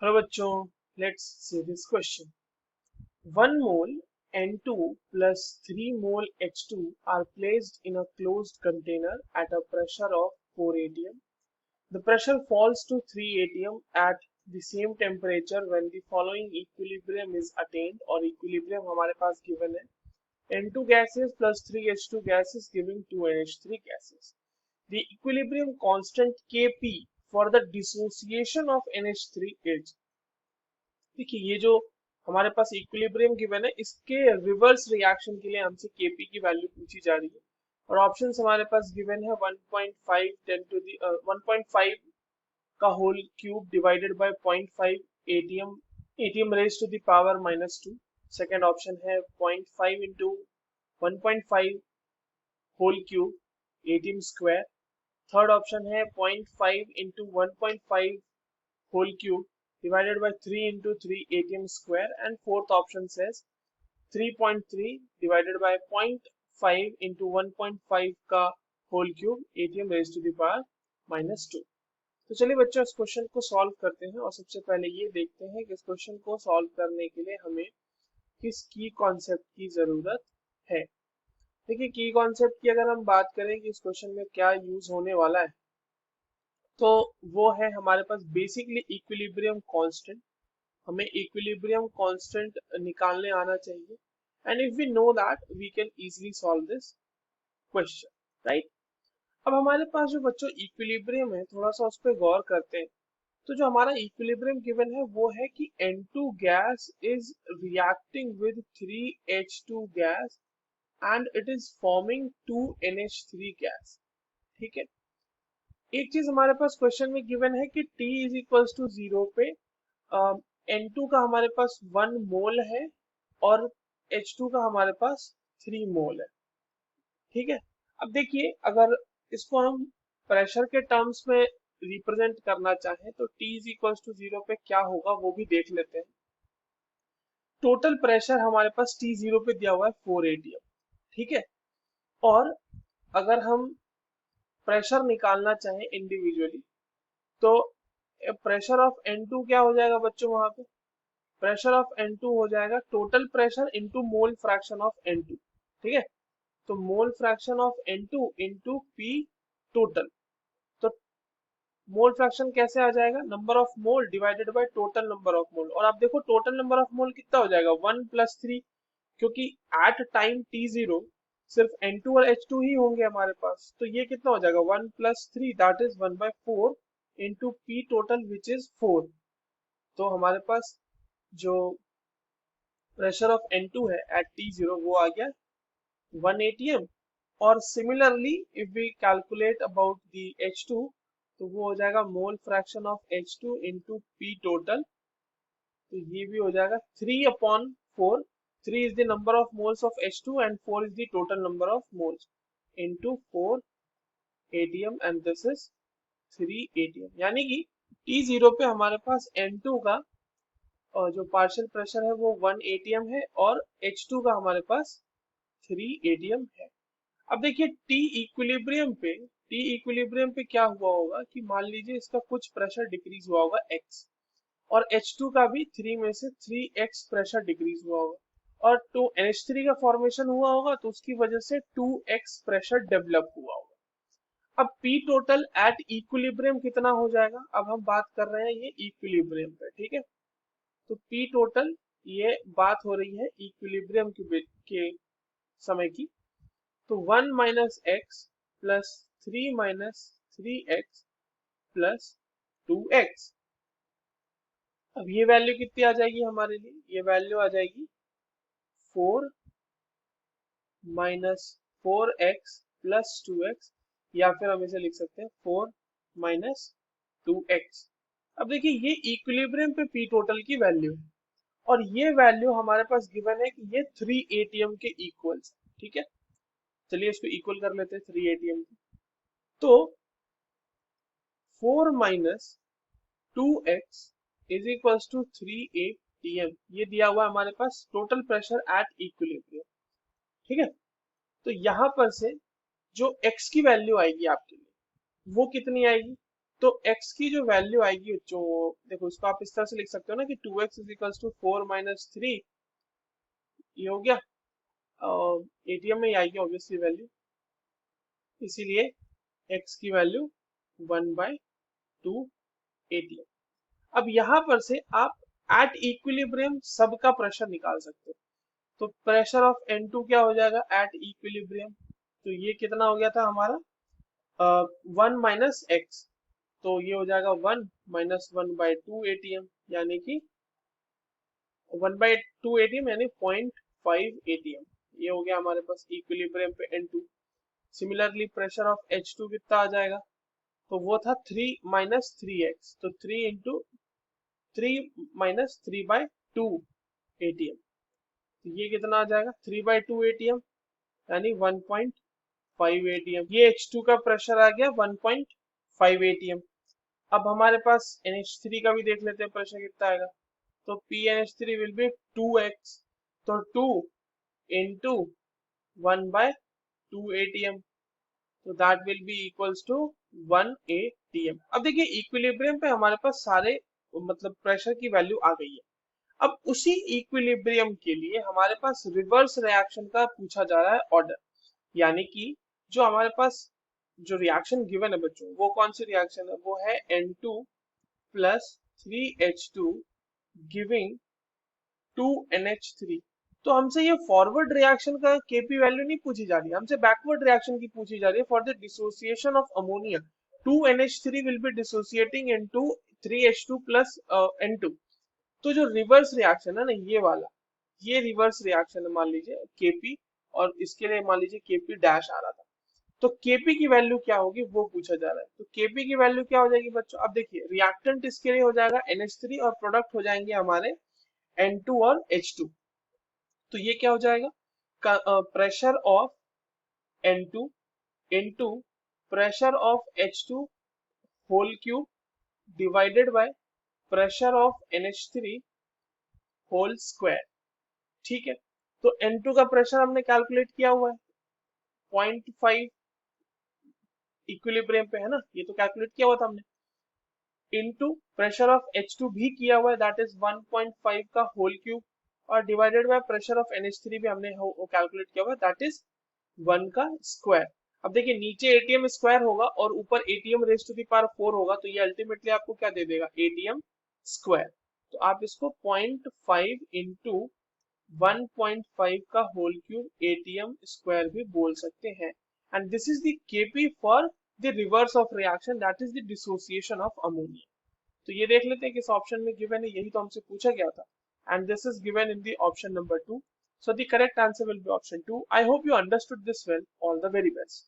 Hello बच्चों, let's see this question. 1 mole N2 plus 3 mole H2 are placed in a closed container at a pressure of 4 atm. The pressure falls to 3 atm at the same temperature when the following equilibrium is attained. और equilibrium हमारे पास given है N2 gases plus 3 H2 gases giving 2 NH3 gases. The equilibrium constant Kp for the dissociation of NH3 is. देखिए ये जो हमारे पास equilibrium given है इसके reverse reaction के लिए हमसे केपी की वैल्यू पूछी जा रही है और ऑप्शंस हमारे पास गिवन है 1.5 10 टू दी 1.5 का whole cube divided by 0.5 atm atm raise to the power -2. Second option है 0.5 into 1.5 whole cube atm square. Third option है 0.5 into 1.5 whole cube divided by 3 into 3 atm square, and fourth option says 3.3 divided by 0.5 into 1.5 का whole cube atm raised to the power -2. तो चलिए बच्चों इस question को solve करते हैं और सबसे पहले ये देखते हैं कि इस क्वेश्चन को सॉल्व करने के लिए हमें किस की कॉन्सेप्ट की जरूरत है. देखिए की कॉन्सेप्ट की अगर हम बात करें कि इस क्वेश्चन में क्या यूज होने वाला है तो वो है हमारे पास बेसिकली इक्विलिब्रियम कांस्टेंट. हमें इक्विलिब्रियम कांस्टेंट निकालने आना चाहिए and if we know that we can easily solve this question, right. अब हमारे पास जो बच्चों इक्विलिब्रियम है थोड़ा सा उस पर गौर करते हैं. तो जो हमारा इक्विलिब्रियम गिवन है वो है कि N2 gas is reacting with 3H2 gas and it is forming 2NH3 gas. ठीक है. एक चीज हमारे पास क्वेश्चन में गिवन है कि T इज इक्वल्स टू 0 पे N2 का हमारे पास 1 मोल है और H2 का हमारे पास 3 मोल है. ठीक है. अब देखिए अगर इसको हम प्रेशर के टर्म्स में रिप्रेजेंट करना चाहें तो T इज इक्वल्स टू 0 पे क्या होगा वो भी देख लेते हैं. टोटल प्रेशर हमारे पास T0 पे दिया हुआ है 4 atm. ठीक है. और अगर हम प्रेशर निकालना चाहें इंडिविजुअली तो प्रेशर ऑफ N2 क्या हो जाएगा बच्चों वहां पे. प्रेशर ऑफ N2 हो जाएगा total pressure into mole fraction of N2. ठीक है. तो मोल fraction of N2 into P total. तो मोल फ्रैक्शन कैसे आ जाएगा, number of mole divided by total number of mole. और आप देखो टोटल नंबर ऑफ मोल कितना हो जाएगा 1 + 3, क्योंकि एट टाइम T0 सिर्फ N2 और H2 ही होंगे हमारे पास. तो ये कितना हो जाएगा 1 + 3 that is 1/4 into P total which is 4. तो हमारे पास जो प्रेशर ऑफ N2 है एट T0 वो आ गया 1 atm. और similarly if we calculate about the H2 तो वो हो जाएगा mole fraction of H2 into P total. तो ये भी हो जाएगा 3/4. 3 is the number of moles of H2 and 4 is the total number of moles into 4 atm and this is 3 atm. यानी कि T0 पे हमारे पास N2 का जो पार्शियल प्रेशर है वो 1 atm है और H2 का हमारे पास 3 atm है. अब देखिए टी इक्विलिब्रियम पे क्या हुआ होगा कि मान लीजिए इसका कुछ प्रेशर डिक्रीज हुआ होगा x और H2 का भी 3 में से 3x प्रेशर डिक्रीज हुआ होगा और 2NH3 का फॉर्मेशन हुआ होगा तो उसकी वजह से 2x प्रेशर डेवलप हुआ होगा. अब P टोटल एट इक्विलिब्रियम कितना हो जाएगा. अब हम बात कर रहे हैं ये इक्विलिब्रियम पे. ठीक है. तो P टोटल ये बात हो रही है इक्विलिब्रियम के समय की. तो 1 - x plus 3 - 3x plus 2x. अब ये वैल्यू कितनी आ जाएगी हमारे लिए, ये वैल्यू आ जाएगी 4 - 4x प्लस 2x या फिर हम इसे लिख सकते हैं 4 - 2x. अब देखिए ये इक्विलिब्रियम पे पी टोटल की वैल्यू है और ये वैल्यू हमारे पास गिवन है कि ये 3 atm के इक्वल्स. ठीक है. चलिए इसको इक्वल कर लेते हैं 3 atm को. तो 4 - 2x is equals to 3 atm. ये दिया हुआ है हमारे पास टोटल प्रेशर एट इक्विलिब्रियम. ठीक है. तो यहां पर से जो x की वैल्यू आएगी आपके लिए वो कितनी आएगी तो x की जो वैल्यू आएगी जो देखो इसको आप इस तरह से लिख सकते हो ना कि 2x is equals to 4 minus 3, ये हो गया एटीएम में ही आएगी ऑब्वियसली वैल्यू, इसीलिए x की वैल्यू 1/2 एटीएम। अब यहाँ पर से आप एट इक्विलिब्रियम सबका प्रेशर निकाल सकते हो। तो प्रेशर ऑफ N2 क्या हो जाएगा एट इक्विलिब्रियम, तो ये कितना हो गया था हमारा 1 - x, तो ये हो जाएगा 1 - 1/2 एटीएम, यानी कि 1/2 एटीएम यानी 0.5 एटीएम। ये हो गया हमारे पास इक्विलिब्रियम पे N2। Similarly pressure of H2 कितना आ जाएगा, तो वो था 3 - 3x, तो 3 इंटू 3 - 3/2 एटीएम, तो ये कितना आ जाएगा 3/2 एटीएम यानी 1.5 एटीएम। ये H2 का प्रेशर आ गया 1.5 एटीएम। अब हमारे पास NH3 का भी देख लेते हैं प्रेशर कितना आएगा, तो PNH3 विल बी 2x, तो 2 इंटू 1/2 एटीएम, तो that will be equals to 1 atm. अब देखिए इक्विलिब्रियम पे हमारे पास सारे मतलब प्रेशर की वैल्यू आ गई है। अब उसी इक्विलिब्रियम के लिए हमारे पास रिवर्स रिएक्शन का पूछा जा रहा है ऑर्डर, यानी कि जो हमारे पास जो रिएक्शन गिवन है बच्चों, वो कौन सी रिएक्शन है, वो है N2 plus 3H2 giving 2NH3। तो हमसे ये फॉरवर्ड रिएक्शन का केपी वैल्यू नहीं पूछी जा रही, हमसे बैकवर्ड रिएक्शन की पूछी जा रही है। For the dissociation of ammonia 2NH3 will be dissociating into 3H2 plus N2। तो जो रिवर्स रिएक्शन है ना ये वाला, ये रिवर्स रिएक्शन है, मान लीजिए केपी, और इसके लिए मान लीजिए केपी डैश आ रहा था, तो केपी की वैल्यू क्या होगी वो पूछा जा रहा है। तो केपी की वैल्यू क्या हो जाएगी बच्चों, अब देखिए रिएक्टेंट इसके लिए हो जाएगा NH3 और प्रोडक्ट हो जाएंगे हमारे N2 और H2। तो ये क्या हो जाएगा pressure of N2 into pressure of H2 whole cube divided by pressure of NH3 whole square. ठीक है, तो N2 का प्रेशर हमने कैलकुलेट किया हुआ है 0.5 इक्विलिब्रियम पे है ना, ये तो कैलकुलेट किया हुआ था हमने, इनटू प्रेशर ऑफ H2 भी किया हुआ है दैट इज 1.5 का होल क्यूब, और divided by pressure of NH3 भी हमने कैलकुलेट किया हुआ है दैट इज 1 का स्क्वायर। अब देखिए नीचे एटीएम स्क्वायर होगा और ऊपर atm raise to the power 4 होगा, तो ये अल्टीमेटली आपको क्या दे देगा एटीएम स्क्वायर। तो आप इसको 0.5 इंटू 1.5 का होल क्यूब एटीएम स्क्वायर भी बोल सकते हैं। And this is the KP for the reverse of reaction that is the dissociation of ammonia. तो ये देख लेते हैं किस ऑप्शन में गिवन है, यही तो हमसे पूछा गया था, and this is given in the option number 2। So the correct answer will be option 2. I hope you understood this well. All the very best.